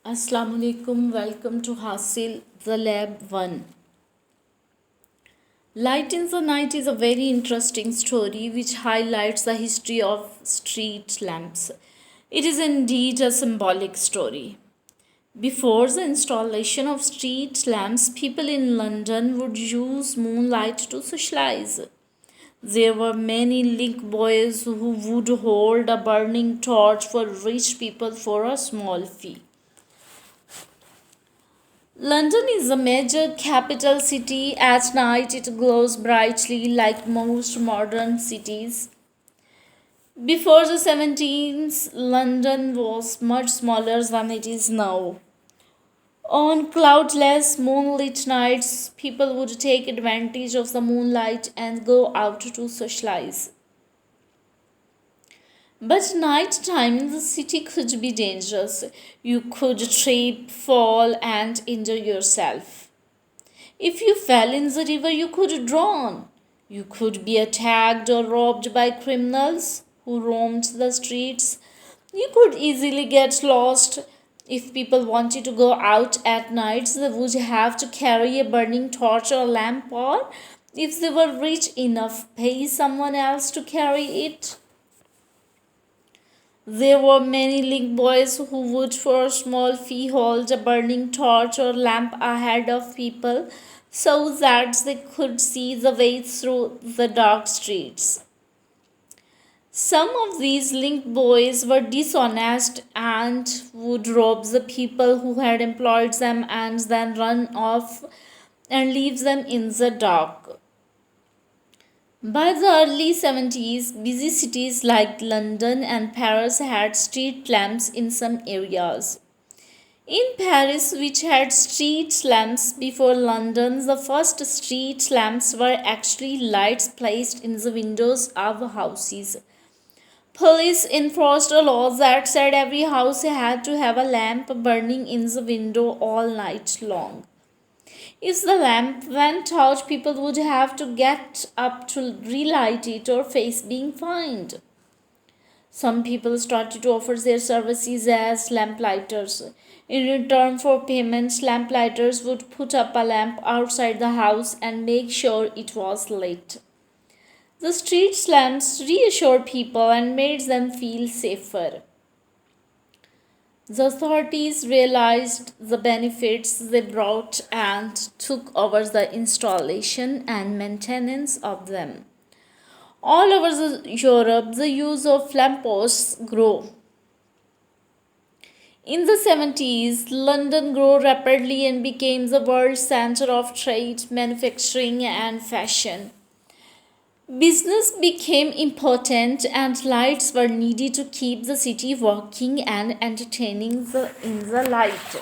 Assalamu alaikum. Welcome to Hasil the Lab 1. Light in the Night is a very interesting story which highlights the history of street lamps. It is indeed a symbolic story. Before the installation of street lamps, people in London would use moonlight to socialize. There were many link boys who would hold a burning torch for rich people for a small fee. London is a major capital city. At night, it glows brightly like most modern cities. Before the 17th, London was much smaller than it is now. On cloudless, moonlit nights, people would take advantage of the moonlight and go out to socialize. But night time in the city could be dangerous. You could trip, fall, and injure yourself. If you fell in the river, you could drown. You could be attacked or robbed by criminals who roamed the streets. You could easily get lost. If people wanted to go out at night, they would have to carry a burning torch or lamp, or if they were rich enough, pay someone else to carry it. There were many link boys who would, for a small fee, hold a burning torch or lamp ahead of people so that they could see the way through the dark streets. Some of these link boys were dishonest and would rob the people who had employed them and then run off and leave them in the dark. By the early 70s, busy cities like London and Paris had street lamps in some areas. In Paris, which had street lamps before London, the first street lamps were actually lights placed in the windows of houses. Police enforced a law that said every house had to have a lamp burning in the window all night long. If the lamp went out, people would have to get up to relight it or face being fined. Some people started to offer their services as lamplighters. In return for payments, lamplighters would put up a lamp outside the house and make sure it was lit. The street lamps reassured people and made them feel safer. The authorities realized the benefits they brought and took over the installation and maintenance of them. All over Europe, the use of lampposts grew. In the 70s, London grew rapidly and became the world center of trade, manufacturing, and fashion. Business became important and lights were needed to keep the city working and entertaining in the light.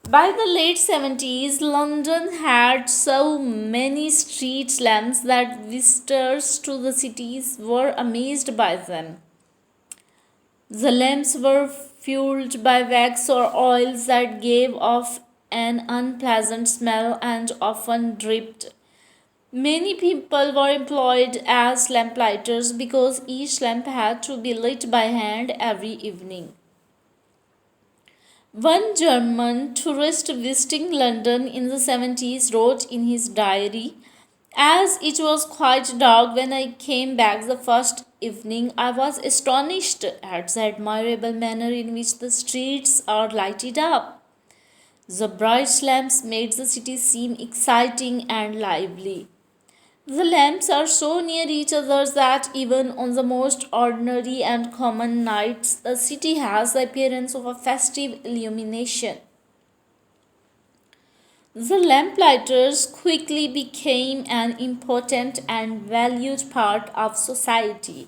By the late 70s, London had so many street lamps that visitors to the cities were amazed by them. The lamps were fueled by wax or oils that gave off an unpleasant smell and often dripped. Many people were employed as lamplighters because each lamp had to be lit by hand every evening. One German tourist visiting London in the 70s wrote in his diary, "As it was quite dark when I came back the first evening, I was astonished at the admirable manner in which the streets are lighted up. The bright lamps made the city seem exciting and lively. The lamps are so near each other that even on the most ordinary and common nights, the city has the appearance of a festive illumination." The lamplighters quickly became an important and valued part of society.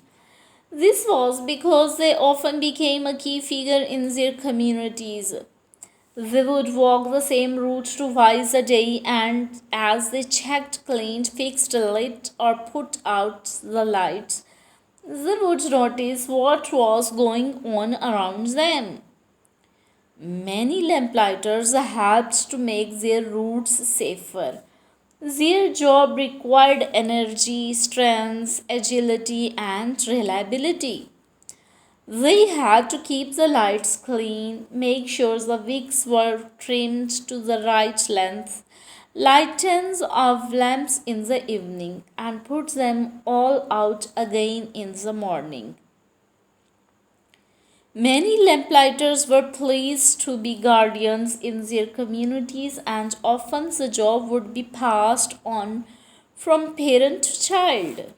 This was because they often became a key figure in their communities. They would walk the same route twice a day, and as they checked, cleaned, fixed, lit, or put out the lights, they would notice what was going on around them. Many lamplighters helped to make their routes safer. Their job required energy, strength, agility, and reliability. They had to keep the lights clean, make sure the wicks were trimmed to the right length, light tens of lamps in the evening, and put them all out again in the morning. Many lamplighters were pleased to be guardians in their communities, and often the job would be passed on from parent to child.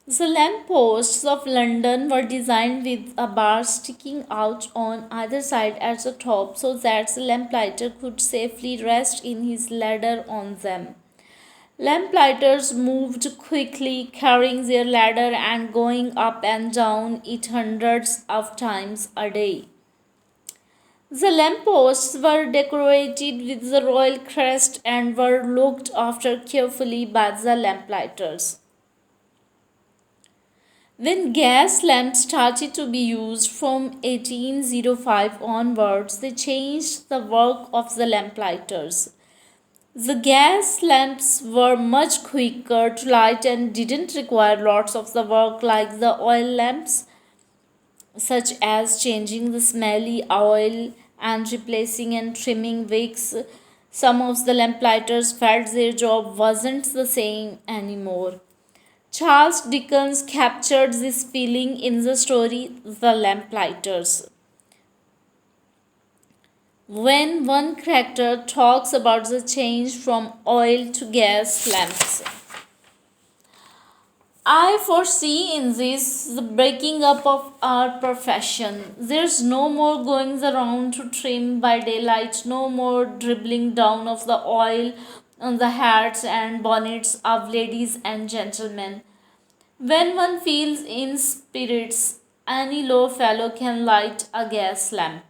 The lampposts of London were designed with a bar sticking out on either side at the top so that the lamplighter could safely rest in his ladder on them. Lamplighters moved quickly, carrying their ladder and going up and down it hundreds of times a day. The lampposts were decorated with the royal crest and were looked after carefully by the lamplighters. When gas lamps started to be used from 1805 onwards, they changed the work of the lamplighters. The gas lamps were much quicker to light and didn't require lots of the work like the oil lamps, such as changing the smelly oil and replacing and trimming wicks. Some of the lamplighters felt their job wasn't the same anymore. Charles Dickens captured this feeling in the story The Lamplighters. When one character talks about the change from oil to gas lamps, I foresee in this the breaking up of our profession. There's no more going around to trim by daylight, no more dribbling down of the oil on the hats and bonnets of ladies and gentlemen. When one feels in spirits, any low fellow can light a gas lamp.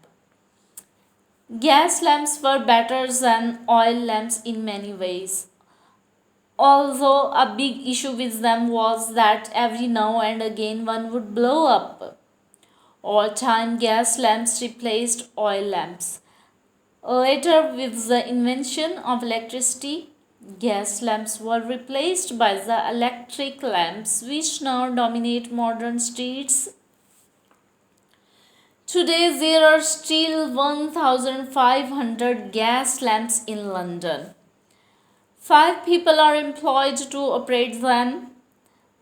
Gas lamps were better than oil lamps in many ways, although a big issue with them was that every now and again one would blow up. All time gas lamps replaced oil lamps. Later, with the invention of electricity, gas lamps were replaced by the electric lamps, which now dominate modern streets. Today, there are still 1,500 gas lamps in London. 5 people are employed to operate them.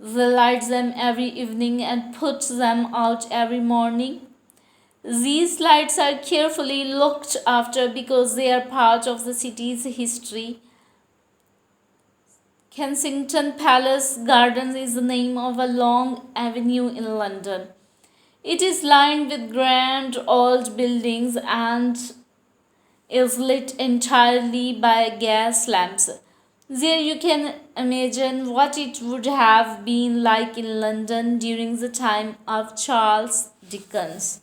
They light them every evening and put them out every morning. These lights are carefully looked after because they are part of the city's history. Kensington Palace Gardens is the name of a long avenue in London. It is lined with grand old buildings and is lit entirely by gas lamps. There you can imagine what it would have been like in London during the time of Charles Dickens.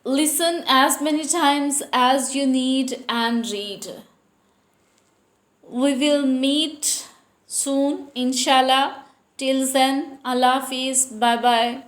Listen as many times as you need and read. We will meet soon, inshallah. Till then, Allah Hafiz. Bye bye.